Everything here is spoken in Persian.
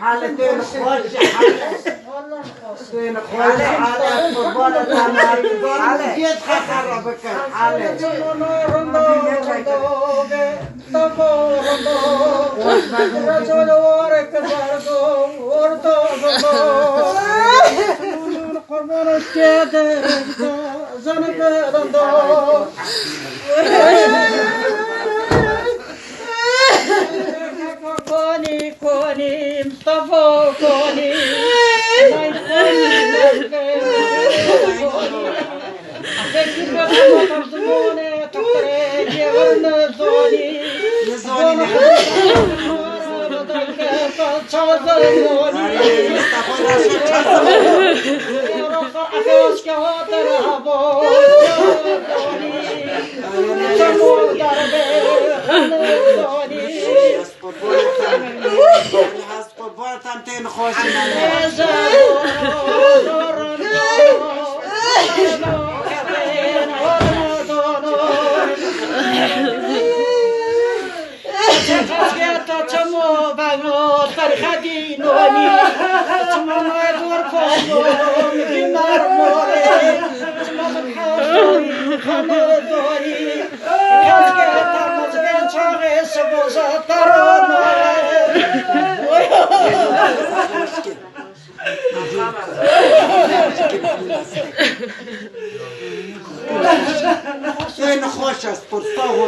حالتين خوش حالة فضلت أنا جيت خربك حالة رجل ورك زرقو ورطو قمر الشيد زنب رندو كوني كوني مصطفى كوني تنتين خوش تمو بانو ترخدي نوني تمو ما يدور فوقو بمار موري تمو بحاجوري خمدوري كالكتا مزبين شاغي سبوزا ترونو خوش است پرستاغو